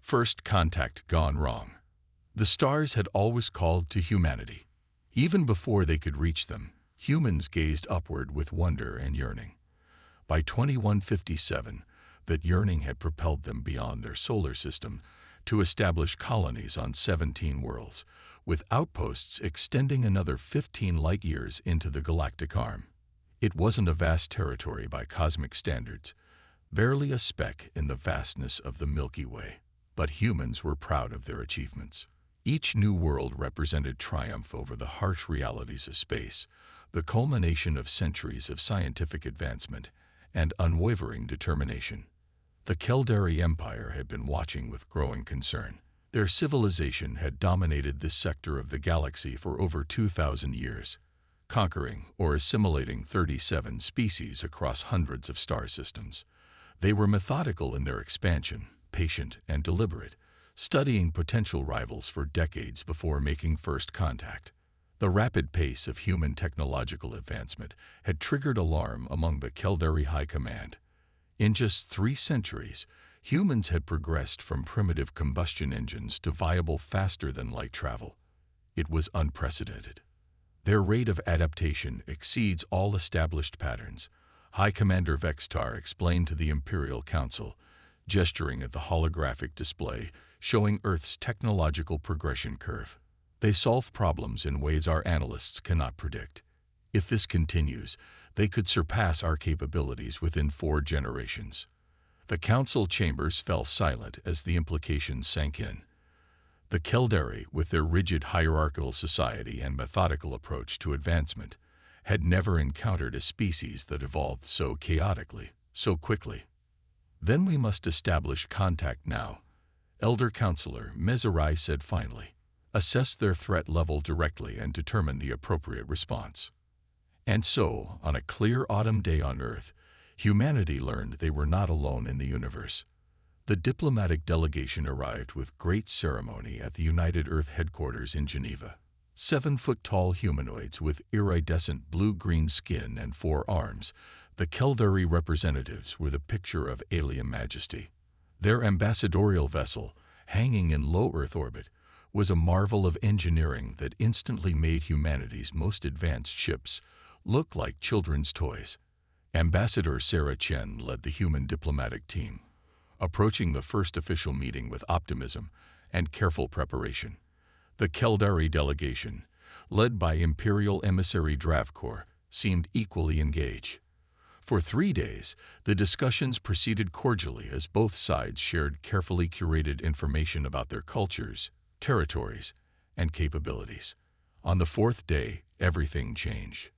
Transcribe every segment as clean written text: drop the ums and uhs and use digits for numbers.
First contact gone wrong. The stars had always called to humanity. Even before they could reach them, humans gazed upward with wonder and yearning. By 2157, that yearning had propelled them beyond their solar system to establish colonies on 17 worlds, with outposts extending another 15 light-years into the galactic arm. It wasn't a vast territory by cosmic standards, barely a speck in the vastness of the Milky Way, but humans were proud of their achievements. Each new world represented triumph over the harsh realities of space, the culmination of centuries of scientific advancement and unwavering determination. The Caldari Empire had been watching with growing concern. Their civilization had dominated this sector of the galaxy for over 2,000 years, conquering or assimilating 37 species across hundreds of star systems. They were methodical in their expansion, patient and deliberate, studying potential rivals for decades before making first contact. The rapid pace of human technological advancement had triggered alarm among the Caldari High Command. In just 3 centuries, humans had progressed from primitive combustion engines to viable faster-than-light travel. It was unprecedented. Their rate of adaptation exceeds all established patterns, High Commander Vextar explained to the Imperial Council, gesturing at the holographic display showing Earth's technological progression curve. They solve problems in ways our analysts cannot predict. If this continues, they could surpass our capabilities within 4 generations. The council chambers fell silent as the implications sank in. The Caldari, with their rigid hierarchical society and methodical approach to advancement, had never encountered a species that evolved so chaotically, so quickly. Then we must establish contact now, Elder Counselor Mezerai said finally. Assess their threat level directly and determine the appropriate response. And so, on a clear autumn day on Earth, humanity learned they were not alone in the universe. The diplomatic delegation arrived with great ceremony at the United Earth headquarters in Geneva. 7-foot-tall humanoids with iridescent blue-green skin and 4 arms, the Caldari representatives were the picture of alien majesty. Their ambassadorial vessel, hanging in low Earth orbit, was a marvel of engineering that instantly made humanity's most advanced ships look like children's toys. Ambassador Sarah Chen led the human diplomatic team, approaching the first official meeting with optimism and careful preparation. The Caldari delegation, led by Imperial Emissary Dravkor, seemed equally engaged. For 3 days, the discussions proceeded cordially as both sides shared carefully curated information about their cultures, territories, and capabilities. On the 4th day, everything changed.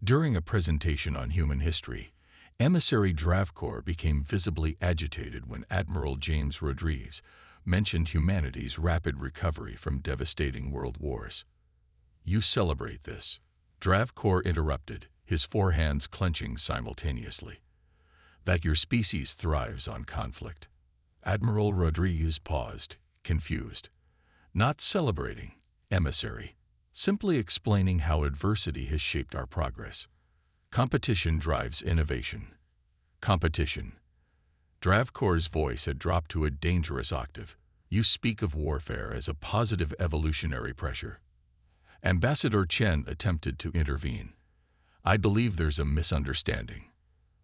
During a presentation on human history, Emissary Dravkor became visibly agitated when Admiral James Rodriguez mentioned humanity's rapid recovery from devastating world wars. "You celebrate this," Dravkor interrupted, his 4 hands clenching simultaneously. "That your species thrives on conflict." Admiral Rodriguez paused, confused. "Not celebrating, Emissary. Simply explaining how adversity has shaped our progress. Competition drives innovation." Competition. Dravkor's voice had dropped to a dangerous octave. "You speak of warfare as a positive evolutionary pressure." Ambassador Chen attempted to intervene. "I believe there's a misunderstanding."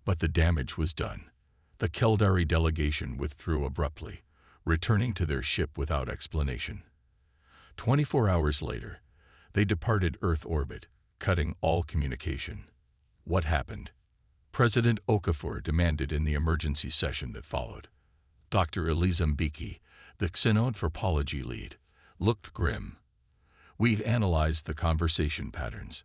But the damage was done. The Caldari delegation withdrew abruptly, returning to their ship without explanation. 24 hours later, they departed Earth orbit, cutting all communication. What happened? President Okafor demanded in the emergency session that followed. Dr. Eliza Mbeki, the xenoanthropology lead, looked grim. "We've analyzed the conversation patterns.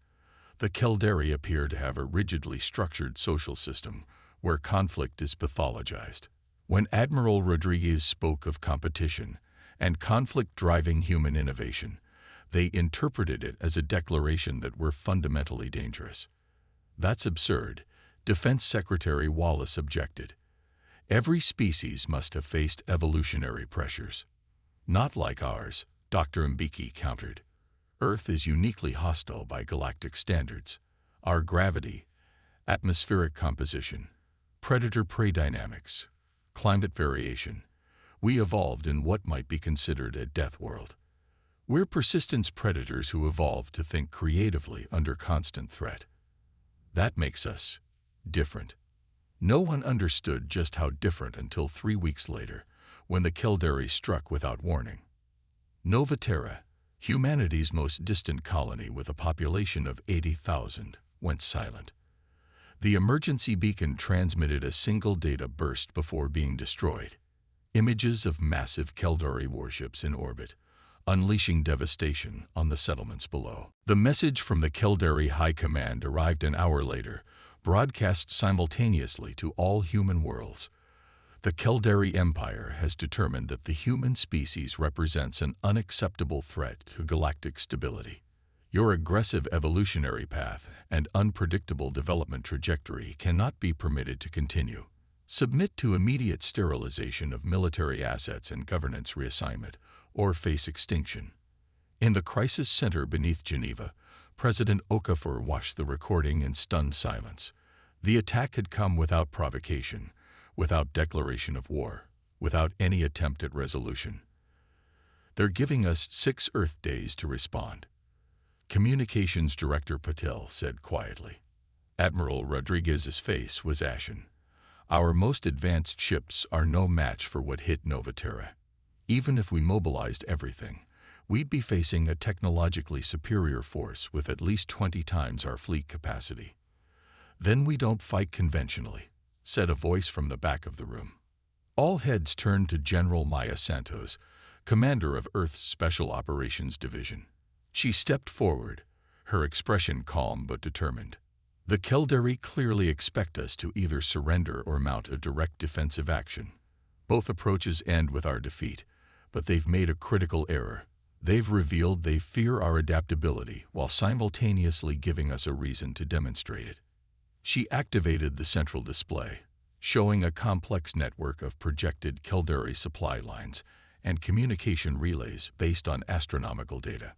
The Caldari appear to have a rigidly structured social system where conflict is pathologized." When Admiral Rodriguez spoke of competition and conflict driving human innovation, they interpreted it as a declaration that we're fundamentally dangerous. "That's absurd," Defense Secretary Wallace objected. "Every species must have faced evolutionary pressures." "Not like ours," Dr. Mbeki countered. "Earth is uniquely hostile by galactic standards. Our gravity, atmospheric composition, predator-prey dynamics, climate variation. We evolved in what might be considered a death world. We're persistence predators who evolved to think creatively under constant threat. That makes us different. No one understood just how different until 3 weeks later, when the Caldari struck without warning. Nova Terra, humanity's most distant colony with a population of 80,000, went silent. The emergency beacon transmitted a single data burst before being destroyed. Images of massive Caldari warships in orbit, unleashing devastation on the settlements below. The message from the Caldari High Command arrived an hour later, broadcast simultaneously to all human worlds. The Caldari Empire has determined that the human species represents an unacceptable threat to galactic stability. Your aggressive evolutionary path and unpredictable development trajectory cannot be permitted to continue. Submit to immediate sterilization of military assets and governance reassignment, or face extinction. In the crisis center beneath Geneva, President Okafor watched the recording in stunned silence. The attack had come without provocation, without declaration of war, without any attempt at resolution. They're giving us 6 Earth days to respond. Communications Director Patel said quietly. Admiral Rodriguez's face was ashen. Our most advanced ships are no match for what hit Nova Terra. Even if we mobilized everything, we'd be facing a technologically superior force with at least 20 times our fleet capacity. Then we don't fight conventionally, said a voice from the back of the room. All heads turned to General Maya Santos, commander of Earth's Special Operations Division. She stepped forward, her expression calm but determined. The Caldari clearly expect us to either surrender or mount a direct defensive action. Both approaches end with our defeat, but they've made a critical error. They've revealed they fear our adaptability while simultaneously giving us a reason to demonstrate it. She activated the central display, showing a complex network of projected Caldari supply lines and communication relays based on astronomical data.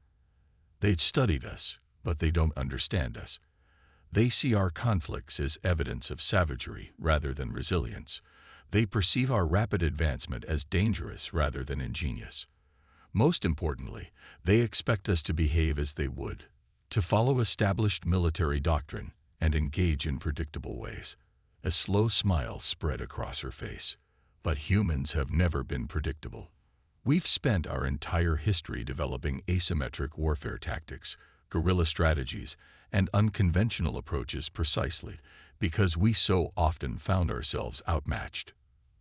They've studied us, but they don't understand us. They see our conflicts as evidence of savagery rather than resilience. They perceive our rapid advancement as dangerous rather than ingenious. Most importantly, they expect us to behave as they would, to follow established military doctrine and engage in predictable ways. A slow smile spread across her face. But humans have never been predictable. We've spent our entire history developing asymmetric warfare tactics, guerrilla strategies, and unconventional approaches precisely because we so often found ourselves outmatched.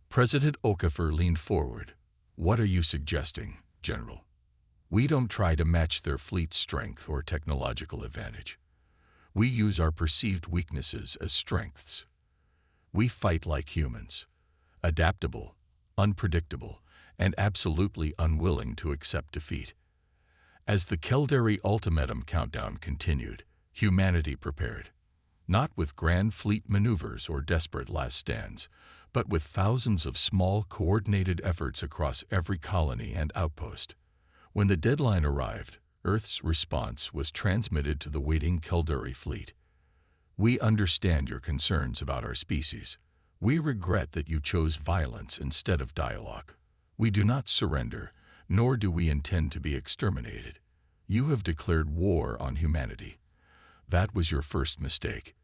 President Okafor leaned forward. What are you suggesting, General? We don't try to match their fleet's strength or technological advantage. We use our perceived weaknesses as strengths. We fight like humans, adaptable, unpredictable, and absolutely unwilling to accept defeat. As the Caldari ultimatum countdown continued, humanity prepared, not with grand fleet maneuvers or desperate last stands, but with thousands of small, coordinated efforts across every colony and outpost. When the deadline arrived, Earth's response was transmitted to the waiting Caldari fleet. We understand your concerns about our species. We regret that you chose violence instead of dialogue. We do not surrender, nor do we intend to be exterminated. You have declared war on humanity. That was your first mistake.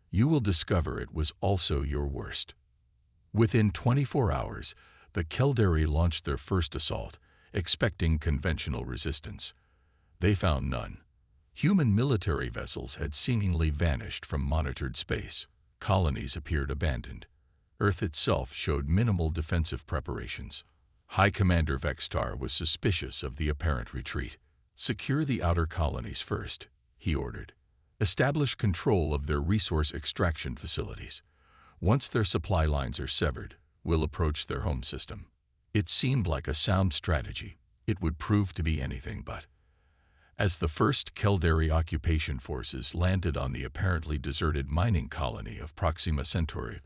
You will discover it was also your worst. Within 24 hours, the Caldari launched their first assault, expecting conventional resistance. They found none. Human military vessels had seemingly vanished from monitored space. Colonies appeared abandoned. Earth itself showed minimal defensive preparations. High Commander Vextar was suspicious of the apparent retreat. Secure the outer colonies first, he ordered. Establish control of their resource extraction facilities. Once their supply lines are severed, we'll approach their home system. It seemed like a sound strategy. It would prove to be anything but. As the first Caldari occupation forces landed on the apparently deserted mining colony of Proxima Centauri,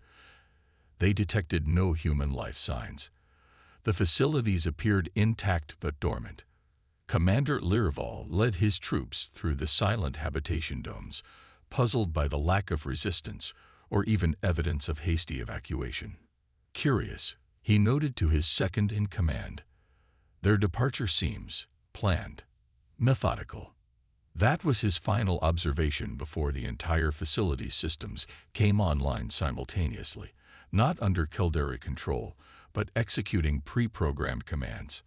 they detected no human life signs. The facilities appeared intact but dormant. Commander Lirval led his troops through the silent habitation domes, puzzled by the lack of resistance or even evidence of hasty evacuation. Curious, He noted to his second-in-command, "Their departure seems planned, methodical." That was his final observation before the entire facility's systems came online simultaneously, not under Caldari control, but executing pre-programmed commands.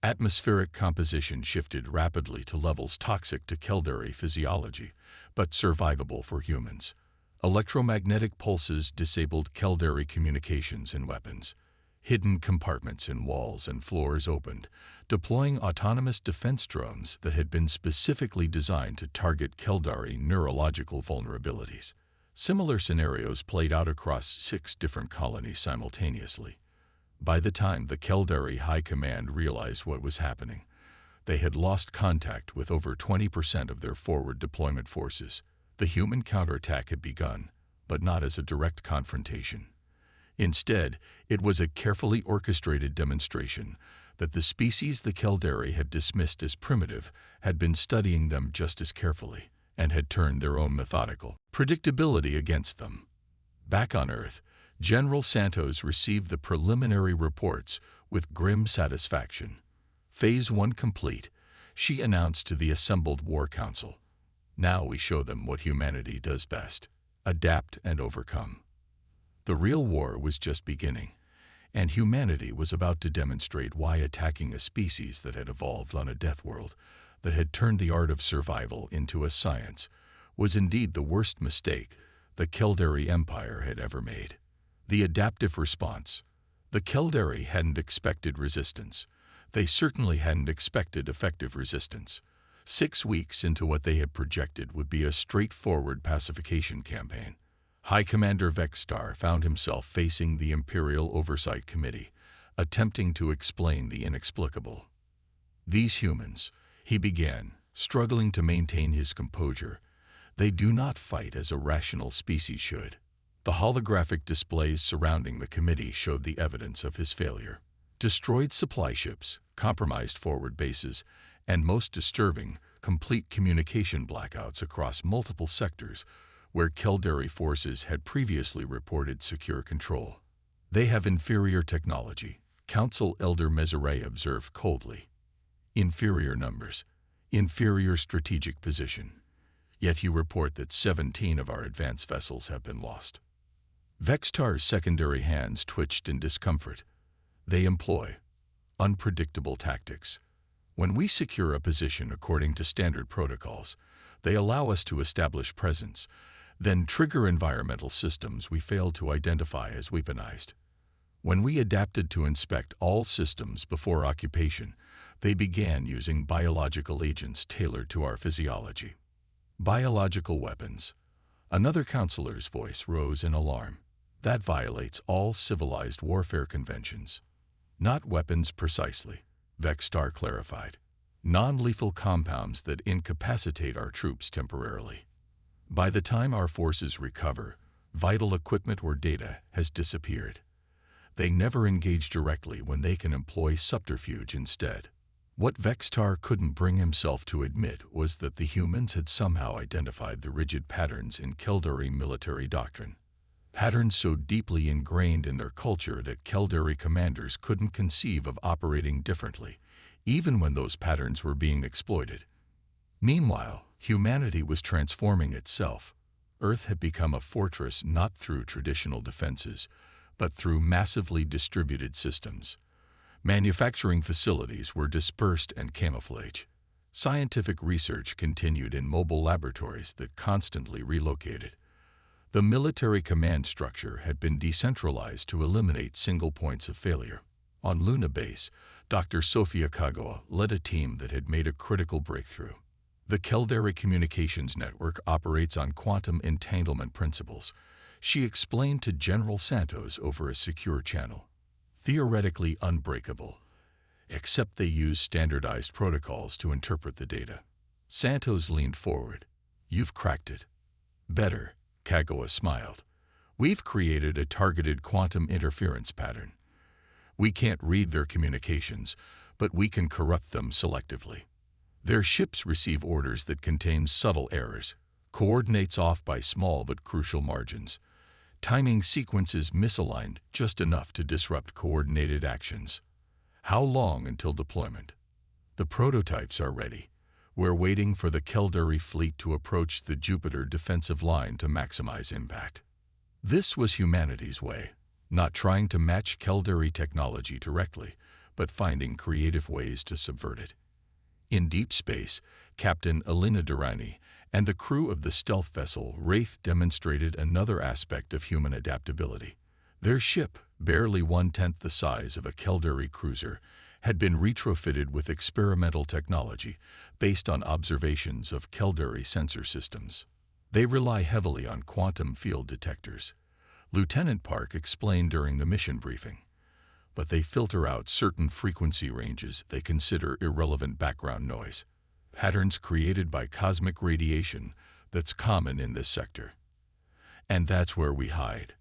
Atmospheric composition shifted rapidly to levels toxic to Caldari physiology, but survivable for humans. Electromagnetic pulses disabled Caldari communications and weapons. Hidden compartments in walls and floors opened, deploying autonomous defense drones that had been specifically designed to target Caldari neurological vulnerabilities. Similar scenarios played out across 6 different colonies simultaneously. By the time the Caldari High Command realized what was happening, they had lost contact with over 20% of their forward deployment forces. The human counterattack had begun, but not as a direct confrontation. Instead, it was a carefully orchestrated demonstration that the species the Caldari had dismissed as primitive had been studying them just as carefully and had turned their own methodical predictability against them. Back on Earth, General Santos received the preliminary reports with grim satisfaction. Phase 1 complete, she announced to the assembled War Council. Now we show them what humanity does best: adapt and overcome. The real war was just beginning, and humanity was about to demonstrate why attacking a species that had evolved on a death world, that had turned the art of survival into a science, was indeed the worst mistake the Caldari Empire had ever made. The adaptive response. The Caldari hadn't expected resistance. They certainly hadn't expected effective resistance. 6 weeks into what they had projected would be a straightforward pacification campaign, High Commander Vexstar found himself facing the Imperial Oversight Committee, attempting to explain the inexplicable. "These humans," he began, struggling to maintain his composure, "they do not fight as a rational species should." The holographic displays surrounding the committee showed the evidence of his failure. Destroyed supply ships, compromised forward bases, and most disturbing, complete communication blackouts across multiple sectors where Caldari forces had previously reported secure control. "They have inferior technology," Council Elder Meseret observed coldly. "Inferior numbers, inferior strategic position. Yet you report that 17 of our advanced vessels have been lost." Vexstar's secondary hands twitched in discomfort. "They employ unpredictable tactics. When we secure a position according to standard protocols, they allow us to establish presence, then trigger environmental systems we failed to identify as weaponized. When we adapted to inspect all systems before occupation, they began using biological agents tailored to our physiology." Biological weapons. Another counselor's voice rose in alarm. "That violates all civilized warfare conventions." "Not weapons precisely," Vexstar clarified. "Non-lethal compounds that incapacitate our troops temporarily. By the time our forces recover, vital equipment or data has disappeared. They never engage directly when they can employ subterfuge instead." What Vexstar couldn't bring himself to admit was that the humans had somehow identified the rigid patterns in Caldari military doctrine. Patterns so deeply ingrained in their culture that Caldari commanders couldn't conceive of operating differently, even when those patterns were being exploited. Meanwhile, humanity was transforming itself. Earth had become a fortress not through traditional defenses, but through massively distributed systems. Manufacturing facilities were dispersed and camouflaged. Scientific research continued in mobile laboratories that constantly relocated. The military command structure had been decentralized to eliminate single points of failure. On Luna Base, Dr. Sofia Kagawa led a team that had made a critical breakthrough. The Caldari Communications Network operates on quantum entanglement principles, she explained to General Santos over a secure channel. Theoretically unbreakable, except they use standardized protocols to interpret the data. Santos leaned forward. "You've cracked it." "Better," Kagawa smiled. "We've created a targeted quantum interference pattern. We can't read their communications, but we can corrupt them selectively. Their ships receive orders that contain subtle errors, coordinates off by small but crucial margins. timing sequences misaligned just enough to disrupt coordinated actions. How long until deployment? The prototypes are ready. We're waiting for the Caldari fleet to approach the Jupiter defensive line to maximize impact. This was humanity's way, not trying to match Caldari technology directly, but finding creative ways to subvert it. In deep space, Captain Alina Durrani and the crew of the stealth vessel Wraith demonstrated another aspect of human adaptability. Their ship, barely 1/10 the size of a Caldari cruiser, had been retrofitted with experimental technology based on observations of Caldari sensor systems. They rely heavily on quantum field detectors, Lieutenant Park explained during the mission briefing, but they filter out certain frequency ranges they consider irrelevant background noise, patterns created by cosmic radiation that's common in this sector. And that's where we hide,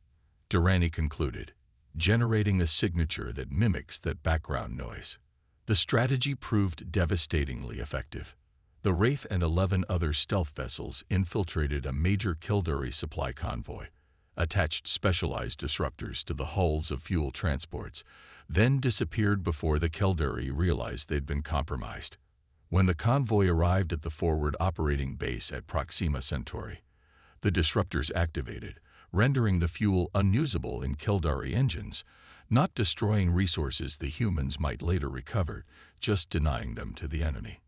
Durrani concluded, generating a signature that mimics that background noise. The strategy proved devastatingly effective. The Wraith and 11 other stealth vessels infiltrated a major Caldari supply convoy, attached specialized disruptors to the hulls of fuel transports, then disappeared before the Caldari realized they'd been compromised. When the convoy arrived at the forward operating base at Proxima Centauri, the disruptors activated, rendering the fuel unusable in Caldari engines, not destroying resources the humans might later recover, just denying them to the enemy.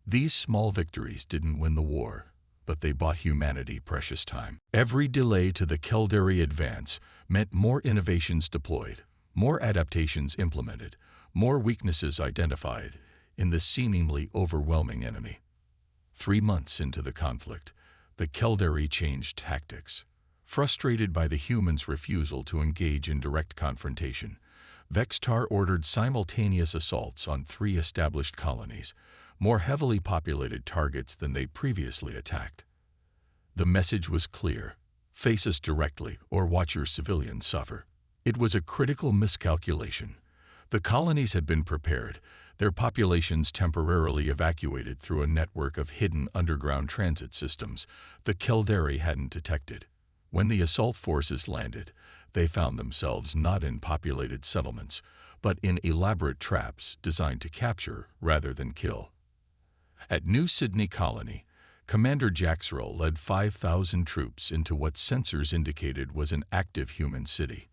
These small victories didn't win the war, but they bought humanity precious time. Every delay to the Caldari advance meant more innovations deployed, more adaptations implemented, more weaknesses identified in the seemingly overwhelming enemy. 3 months into the conflict, the Caldari changed tactics. Frustrated by the humans' refusal to engage in direct confrontation, Vextar ordered simultaneous assaults on 3 established colonies, more heavily populated targets than they'd previously attacked. The message was clear: face us directly or watch your civilians suffer. It was a critical miscalculation. The colonies had been prepared, their populations temporarily evacuated through a network of hidden underground transit systems the Caldari hadn't detected. When the assault forces landed, they found themselves not in populated settlements, but in elaborate traps designed to capture rather than kill. At New Sydney Colony, Commander Jaxrell led 5,000 troops into what sensors indicated was an active human city.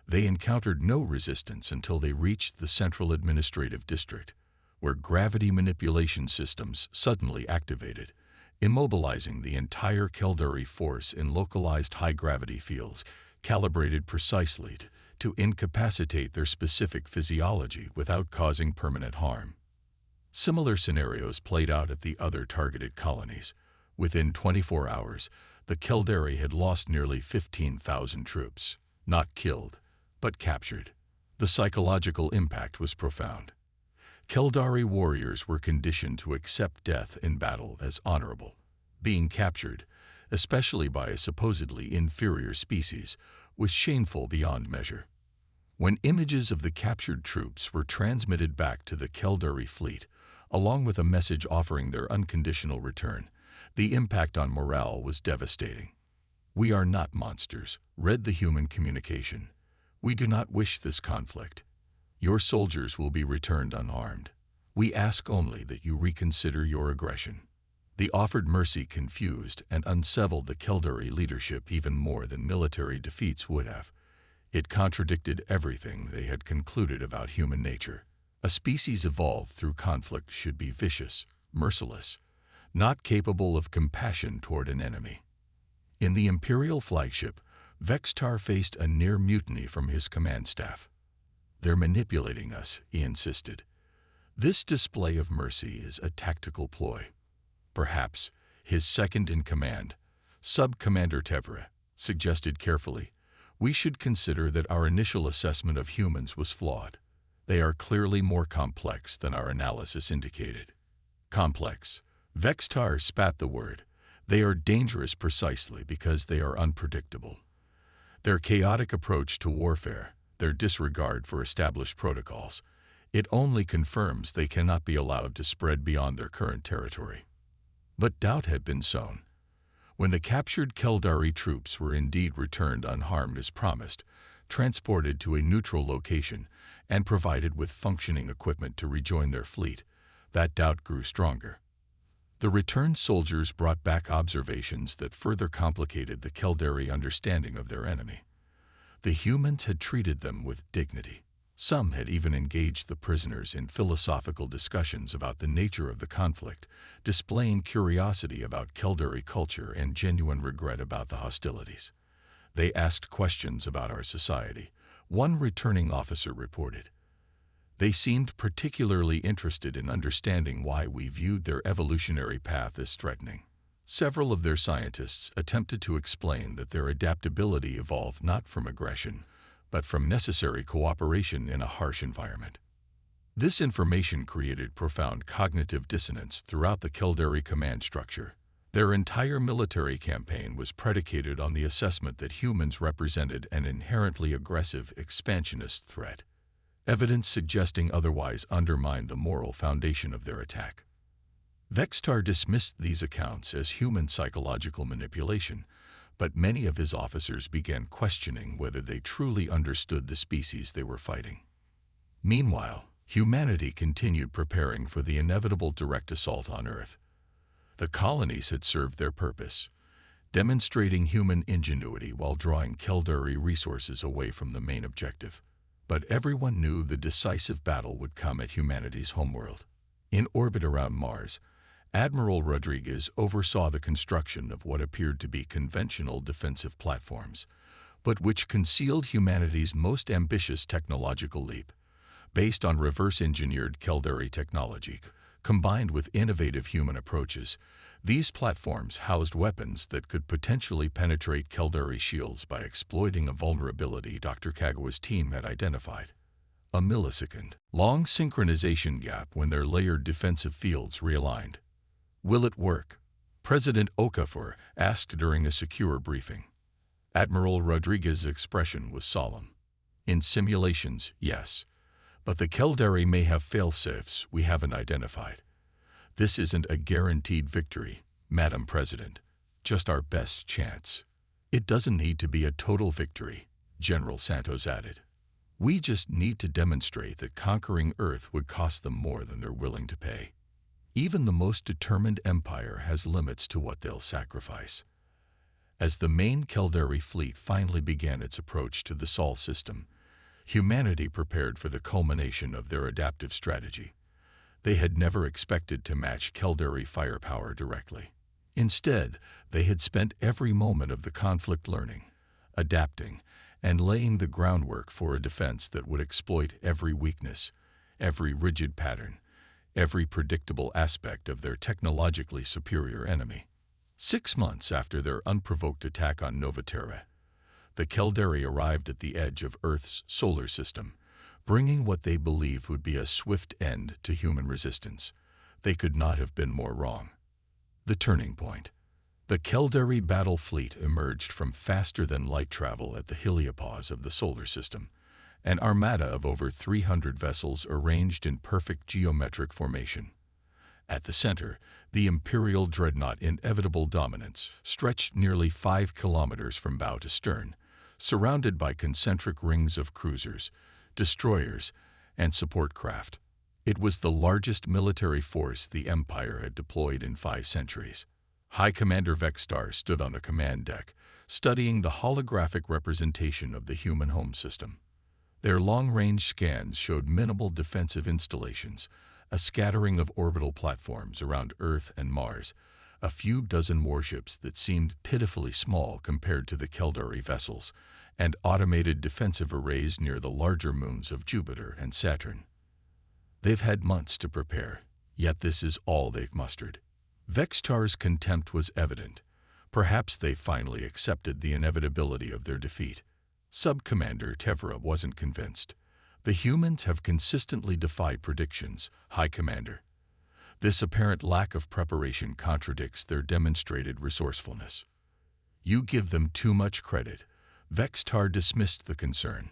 They encountered no resistance until they reached the Central Administrative District, where gravity manipulation systems suddenly activated, immobilizing the entire Caldari force in localized high-gravity fields, calibrated precisely to incapacitate their specific physiology without causing permanent harm. Similar scenarios played out at the other targeted colonies. Within 24 hours, the Caldari had lost nearly 15,000 troops, not killed, but captured. The psychological impact was profound. Caldari warriors were conditioned to accept death in battle as honorable. Being captured, especially by a supposedly inferior species, was shameful beyond measure. When images of the captured troops were transmitted back to the Caldari fleet, along with a message offering their unconditional return, the impact on morale was devastating. "We are not monsters," read the human communication. "We do not wish this conflict. Your soldiers will be returned unarmed. We ask only that you reconsider your aggression." The offered mercy confused and unsettled the Caldari leadership even more than military defeats would have. It contradicted everything they had concluded about human nature. A species evolved through conflict should be vicious, merciless, not capable of compassion toward an enemy. In the Imperial flagship, Vextar faced a near mutiny from his command staff. "They're manipulating us," he insisted. "This display of mercy is a tactical ploy." Perhaps his second-in-command, Sub-Commander Tevra, suggested carefully, "We should consider that our initial assessment of humans was flawed. They are clearly more complex than our analysis indicated." Complex. Vextar spat the word. "They are dangerous precisely because they are unpredictable. Their chaotic approach to warfare, their disregard for established protocols, it only confirms they cannot be allowed to spread beyond their current territory." But doubt had been sown. When the captured Keldari troops were indeed returned unharmed as promised, transported to a neutral location, and provided with functioning equipment to rejoin their fleet, that doubt grew stronger. The returned soldiers brought back observations that further complicated the Keldari understanding of their enemy. The humans had treated them with dignity. Some had even engaged the prisoners in philosophical discussions about the nature of the conflict, displaying curiosity about Keldari culture and genuine regret about the hostilities. They asked questions about our society, one returning officer reported. They seemed particularly interested in understanding why we viewed their evolutionary path as threatening. Several of their scientists attempted to explain that their adaptability evolved not from aggression, but from necessary cooperation in a harsh environment. This information created profound cognitive dissonance throughout the Keldari command structure. Their entire military campaign was predicated on the assessment that humans represented an inherently aggressive, expansionist threat. Evidence suggesting otherwise undermined the moral foundation of their attack. Vextar dismissed these accounts as human psychological manipulation, but many of his officers began questioning whether they truly understood the species they were fighting. Meanwhile, humanity continued preparing for the inevitable direct assault on Earth. The colonies had served their purpose, demonstrating human ingenuity while drawing Keldari resources away from the main objective. But everyone knew the decisive battle would come at humanity's homeworld. In orbit around Mars, Admiral Rodriguez oversaw the construction of what appeared to be conventional defensive platforms, but which concealed humanity's most ambitious technological leap. Based on reverse-engineered Keldari technology, combined with innovative human approaches, these platforms housed weapons that could potentially penetrate Keldari shields by exploiting a vulnerability Dr. Kagawa's team had identified. A millisecond-long synchronization gap when their layered defensive fields realigned. "Will it work?" President Okafor asked during a secure briefing. Admiral Rodriguez's expression was solemn. "In simulations, yes. But the Keldari may have fail-safes we haven't identified. This isn't a guaranteed victory, Madam President, just our best chance." "It doesn't need to be a total victory," General Santos added. "We just need to demonstrate that conquering Earth would cost them more than they're willing to pay. Even the most determined empire has limits to what they'll sacrifice." As the main Keldari fleet finally began its approach to the Sol system, humanity prepared for the culmination of their adaptive strategy. They had never expected to match Keldari firepower directly. Instead, they had spent every moment of the conflict learning, adapting, and laying the groundwork for a defense that would exploit every weakness, every rigid pattern, every predictable aspect of their technologically superior enemy. 6 months after their unprovoked attack on Novaterra, the Keldari arrived at the edge of Earth's solar system, bringing what they believed would be a swift end to human resistance. They could not have been more wrong. The turning point. The Keldari battle fleet emerged from faster-than-light travel at the heliopause of the solar system, an armada of over 300 vessels arranged in perfect geometric formation. At the center, the Imperial dreadnought Inevitable Dominance stretched nearly 5 kilometers from bow to stern, surrounded by concentric rings of cruisers, destroyers, and support craft. It was the largest military force the Empire had deployed in 5 centuries. High Commander Vextar stood on the command deck, studying the holographic representation of the human home system. Their long-range scans showed minimal defensive installations, a scattering of orbital platforms around Earth and Mars, a few dozen warships that seemed pitifully small compared to the Keldari vessels, and automated defensive arrays near the larger moons of Jupiter and Saturn. They've had months to prepare, yet this is all they've mustered. Vextar's contempt was evident. Perhaps they finally accepted the inevitability of their defeat. Sub-Commander Tevra wasn't convinced. "The humans have consistently defied predictions, High Commander. This apparent lack of preparation contradicts their demonstrated resourcefulness." "You give them too much credit." Vextar dismissed the concern.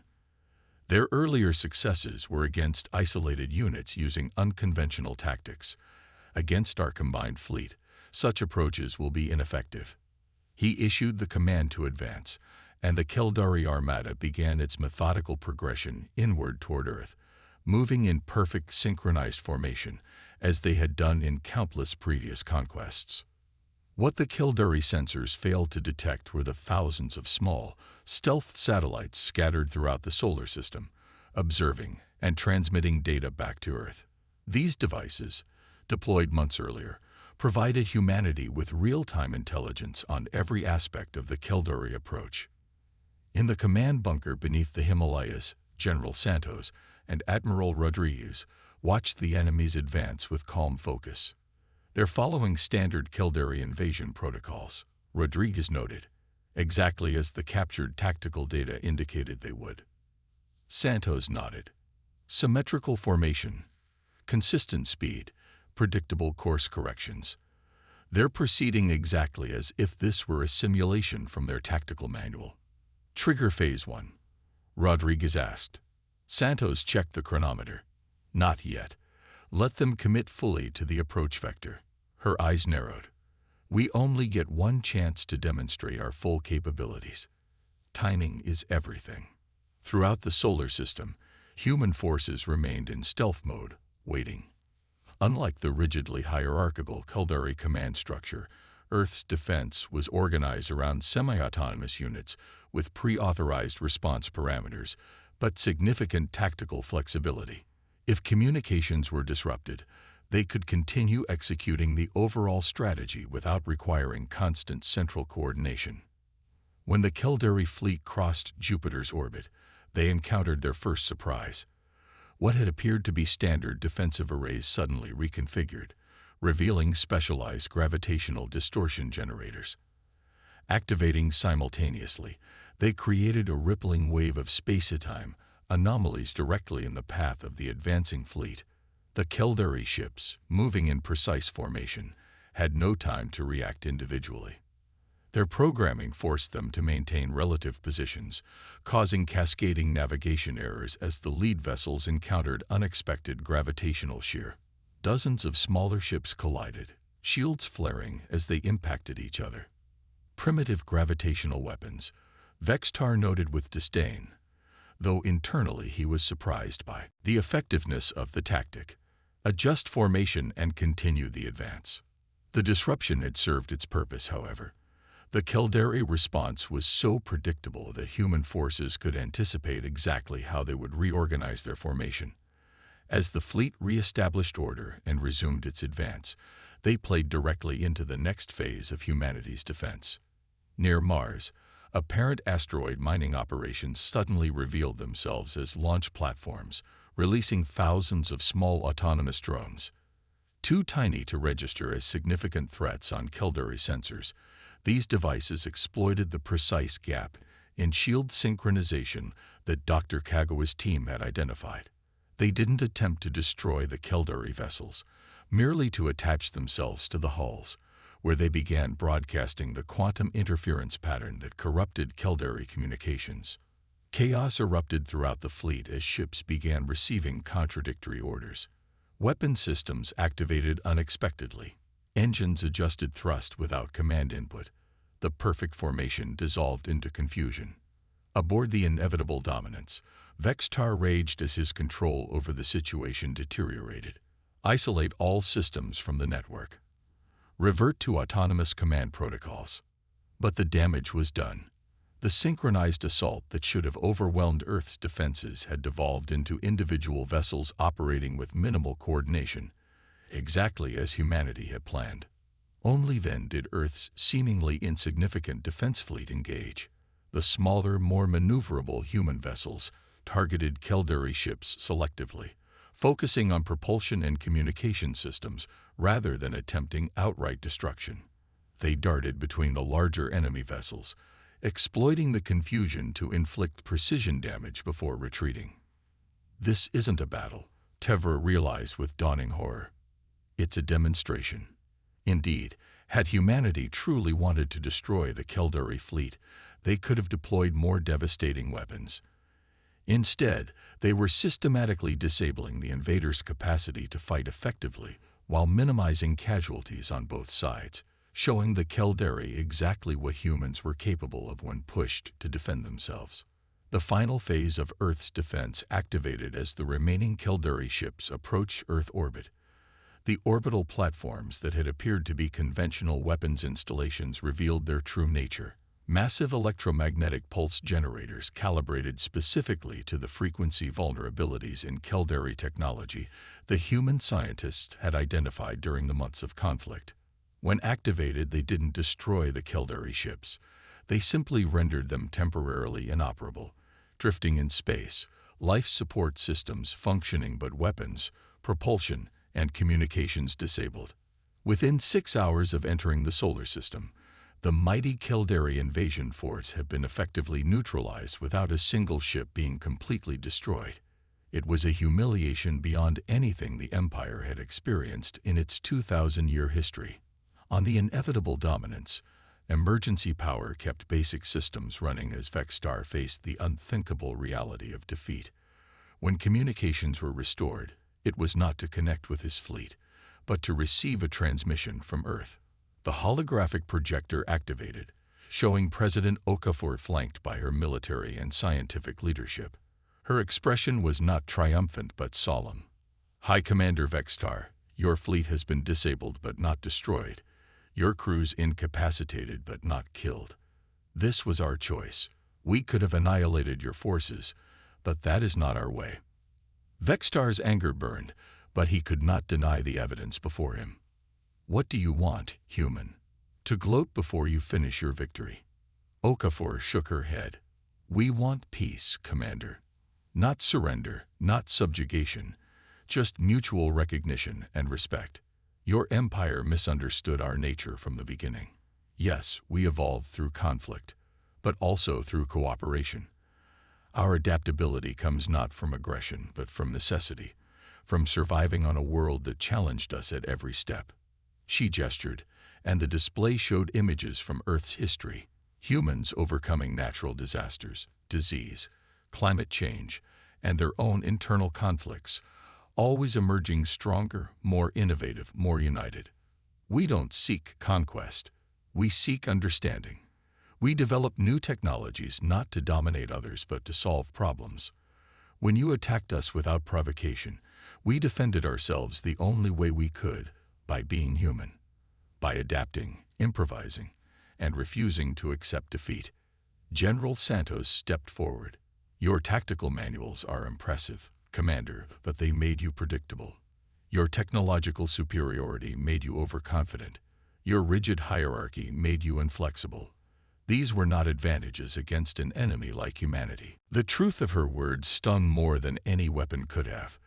Their earlier successes were against isolated units using unconventional tactics. Against our combined fleet, such approaches will be ineffective. He issued the command to advance, and the Kildari armada began its methodical progression inward toward Earth, moving in perfect synchronized formation, as they had done in countless previous conquests. What the Kildari sensors failed to detect were the thousands of small, stealth satellites scattered throughout the solar system, observing and transmitting data back to Earth. These devices, deployed months earlier, provided humanity with real-time intelligence on every aspect of the Kildari approach. In the command bunker beneath the Himalayas, General Santos and Admiral Rodriguez watched the enemy's advance with calm focus. They're following standard Kildari invasion protocols, Rodriguez noted, exactly as the captured tactical data indicated they would. Santos nodded. Symmetrical formation, consistent speed, predictable course corrections. They're proceeding exactly as if this were a simulation from their tactical manual. Trigger Phase 1, Rodriguez asked. Santos checked the chronometer. Not yet. Let them commit fully to the approach vector. Her eyes narrowed. We only get one chance to demonstrate our full capabilities. Timing is everything. Throughout the solar system, human forces remained in stealth mode, waiting. Unlike the rigidly hierarchical Kildari command structure, Earth's defense was organized around semi-autonomous units with pre-authorized response parameters, but significant tactical flexibility. If communications were disrupted, they could continue executing the overall strategy without requiring constant central coordination. When the Kildari fleet crossed Jupiter's orbit, they encountered their first surprise. What had appeared to be standard defensive arrays suddenly reconfigured, revealing specialized gravitational distortion generators. Activating simultaneously, they created a rippling wave of space-time anomalies directly in the path of the advancing fleet. The Kildari ships, moving in precise formation, had no time to react individually. Their programming forced them to maintain relative positions, causing cascading navigation errors as the lead vessels encountered unexpected gravitational shear. Dozens of smaller ships collided, shields flaring as they impacted each other. Primitive gravitational weapons, Vextar noted with disdain, though internally he was surprised by the effectiveness of the tactic. Adjust formation and continue the advance. The disruption had served its purpose, however. The Kildari response was so predictable that human forces could anticipate exactly how they would reorganize their formation. As the fleet re-established order and resumed its advance, they played directly into the next phase of humanity's defense. Near Mars, apparent asteroid mining operations suddenly revealed themselves as launch platforms, releasing thousands of small autonomous drones. Too tiny to register as significant threats on Kildari sensors, these devices exploited the precise gap in shield synchronization that Dr. Kagawa's team had identified. They didn't attempt to destroy the Kildari vessels, merely to attach themselves to the hulls, where they began broadcasting the quantum interference pattern that corrupted Kildari communications. Chaos erupted throughout the fleet as ships began receiving contradictory orders. Weapon systems activated unexpectedly. Engines adjusted thrust without command input. The perfect formation dissolved into confusion. Aboard the inevitable dominance, Vextar raged as his control over the situation deteriorated. Isolate all systems from the network. Revert to autonomous command protocols. But the damage was done. The synchronized assault that should have overwhelmed Earth's defenses had devolved into individual vessels operating with minimal coordination, exactly as humanity had planned. Only then did Earth's seemingly insignificant defense fleet engage. The smaller, more maneuverable human vessels targeted Kildari ships selectively, focusing on propulsion and communication systems rather than attempting outright destruction. They darted between the larger enemy vessels, exploiting the confusion to inflict precision damage before retreating. This isn't a battle, Tevra realized with dawning horror. It's a demonstration. Indeed, had humanity truly wanted to destroy the Kildari fleet, they could have deployed more devastating weapons. Instead, they were systematically disabling the invaders' capacity to fight effectively while minimizing casualties on both sides. showing the Caldari exactly what humans were capable of when pushed to defend themselves. The final phase of Earth's defense activated as the remaining Caldari ships approached Earth orbit. The orbital platforms that had appeared to be conventional weapons installations revealed their true nature. Massive electromagnetic pulse generators calibrated specifically to the frequency vulnerabilities in Caldari technology the human scientists had identified during the months of conflict. When activated, they didn't destroy the Caldari ships. They simply rendered them temporarily inoperable, drifting in space, life support systems functioning but weapons, propulsion, and communications disabled. Within 6 hours of entering the solar system, the mighty Caldari invasion force had been effectively neutralized without a single ship being completely destroyed. It was a humiliation beyond anything the Empire had experienced in its 2,000-year history. On the inevitable dominance, emergency power kept basic systems running as Vextar faced the unthinkable reality of defeat. When communications were restored, it was not to connect with his fleet, but to receive a transmission from Earth. The holographic projector activated, showing President Okafor flanked by her military and scientific leadership. Her expression was not triumphant but solemn. "High Commander Vextar, your fleet has been disabled but not destroyed. Your crews incapacitated but not killed. This was our choice. We could have annihilated your forces, but that is not our way." Vextar's anger burned, but he could not deny the evidence before him. "What do you want, human? To gloat before you finish your victory?" Okafor shook her head. "We want peace, Commander. Not surrender, not subjugation, just mutual recognition and respect. Your empire misunderstood our nature from the beginning. Yes, we evolved through conflict, but also through cooperation. Our adaptability comes not from aggression, but from necessity, from surviving on a world that challenged us at every step." She gestured, and the display showed images from Earth's history. Humans overcoming natural disasters, disease, climate change, and their own internal conflicts, always emerging stronger, more innovative, more united. We don't seek conquest. We seek understanding. We develop new technologies not to dominate others but to solve problems. When you attacked us without provocation, we defended ourselves the only way we could, by being human, by adapting, improvising, and refusing to accept defeat. General Santos stepped forward. "Your tactical manuals are impressive, Commander, but they made you predictable. Your technological superiority made you overconfident. Your rigid hierarchy made you inflexible. These were not advantages against an enemy like humanity." The truth of her words stung more than any weapon could have.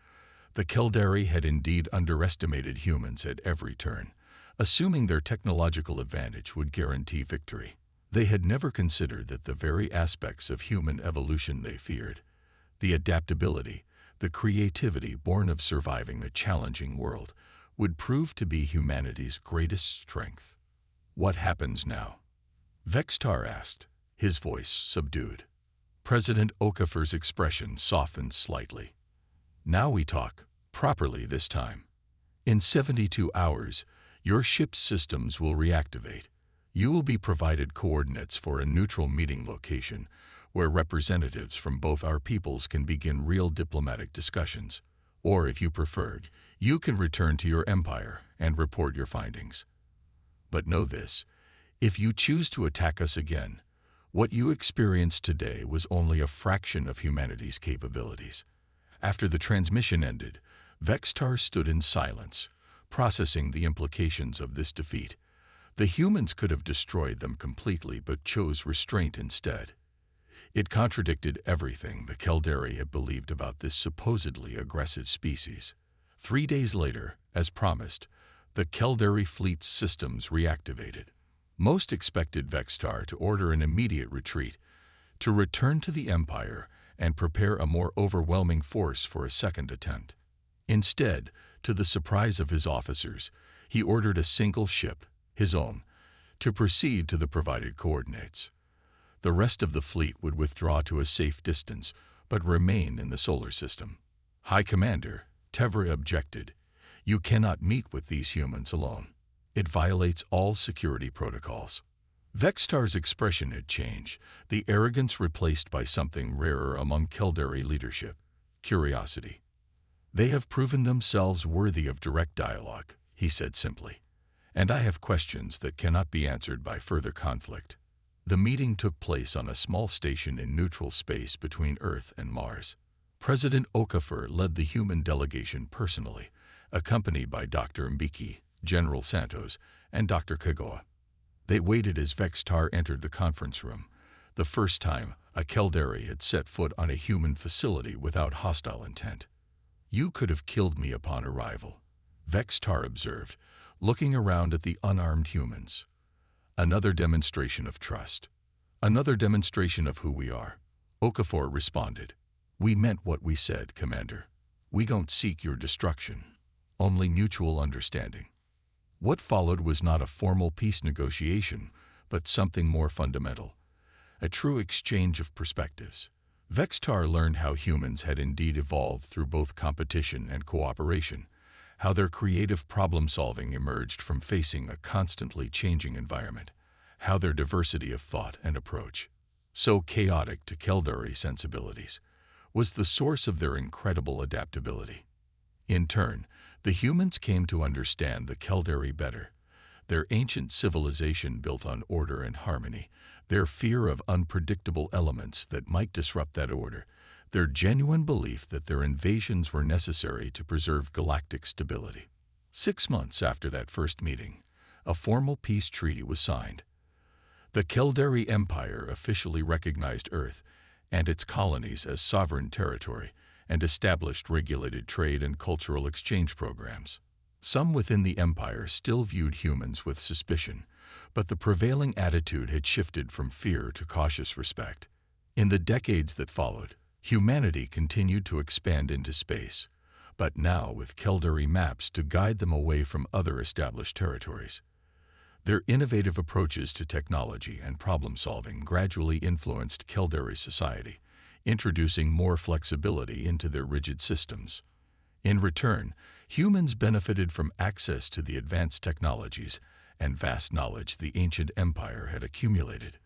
The Caldari had indeed underestimated humans at every turn, assuming their technological advantage would guarantee victory. They had never considered that the very aspects of human evolution they feared, the adaptability, the creativity born of surviving a challenging world, would prove to be humanity's greatest strength. "What happens now?" Vextar asked, his voice subdued. President Okafor's expression softened slightly. "Now we talk, properly this time. In 72 hours, your ship's systems will reactivate. You will be provided coordinates for a neutral meeting location where representatives from both our peoples can begin real diplomatic discussions. Or, if you preferred, you can return to your empire and report your findings. But know this, if you choose to attack us again, what you experienced today was only a fraction of humanity's capabilities." After the transmission ended, Vextar stood in silence, processing the implications of this defeat. The humans could have destroyed them completely but chose restraint instead. It contradicted everything the Caldari had believed about this supposedly aggressive species. 3 days later, as promised, the Caldari fleet's systems reactivated. Most expected Vextar to order an immediate retreat, to return to the Empire and prepare a more overwhelming force for a second attempt. Instead, to the surprise of his officers, he ordered a single ship, his own, to proceed to the provided coordinates. The rest of the fleet would withdraw to a safe distance, but remain in the solar system. "High Commander," Tevra objected, "you cannot meet with these humans alone. It violates all security protocols. Vextar's expression had changed, the arrogance replaced by something rarer among Caldari leadership: curiosity. "They have proven themselves worthy of direct dialogue," he said simply, "and I have questions that cannot be answered by further conflict." The meeting took place on a small station in neutral space between Earth and Mars. President Okafor led the human delegation personally, accompanied by Dr. Mbiki, General Santos, and Dr. Kagoa. They waited as Vextar entered the conference room, the first time a Caldari had set foot on a human facility without hostile intent. "You could have killed me upon arrival," Vextar observed, looking around at the unarmed humans. "Another demonstration of trust. Another demonstration of who we are." Okafor responded, "We meant what we said, Commander. We don't seek your destruction, only mutual understanding." What followed was not a formal peace negotiation, but something more fundamental: a true exchange of perspectives. Vextar learned how humans had indeed evolved through both competition and cooperation, how their creative problem-solving emerged from facing a constantly changing environment, how their diversity of thought and approach, so chaotic to Caldari sensibilities, was the source of their incredible adaptability. In turn, the humans came to understand the Caldari better: their ancient civilization built on order and harmony, their fear of unpredictable elements that might disrupt that order, their genuine belief that their invasions were necessary to preserve galactic stability. 6 months after that first meeting, a formal peace treaty was signed. The Caldari Empire officially recognized Earth and its colonies as sovereign territory and established regulated trade and cultural exchange programs. Some within the empire still viewed humans with suspicion, but the prevailing attitude had shifted from fear to cautious respect. In the decades that followed, humanity continued to expand into space, but now with Caldari maps to guide them away from other established territories. Their innovative approaches to technology and problem-solving gradually influenced Caldari society, introducing more flexibility into their rigid systems. In return, humans benefited from access to the advanced technologies and vast knowledge the ancient empire had accumulated.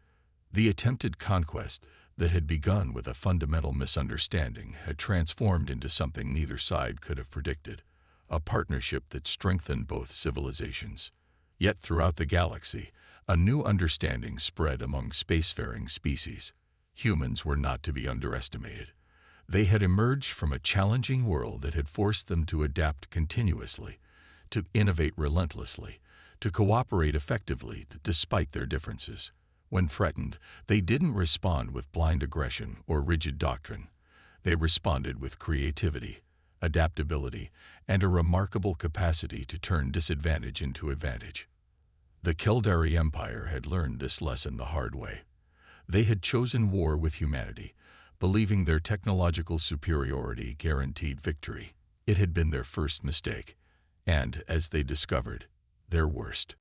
The attempted conquest that had begun with a fundamental misunderstanding had transformed into something neither side could have predicted: a partnership that strengthened both civilizations. Yet throughout the galaxy, a new understanding spread among spacefaring species. Humans were not to be underestimated. They had emerged from a challenging world that had forced them to adapt continuously, to innovate relentlessly, to cooperate effectively despite their differences. When threatened, they didn't respond with blind aggression or rigid doctrine. They responded with creativity, adaptability, and a remarkable capacity to turn disadvantage into advantage. The Caldari Empire had learned this lesson the hard way. They had chosen war with humanity, believing their technological superiority guaranteed victory. It had been their first mistake, and, as they discovered, their worst.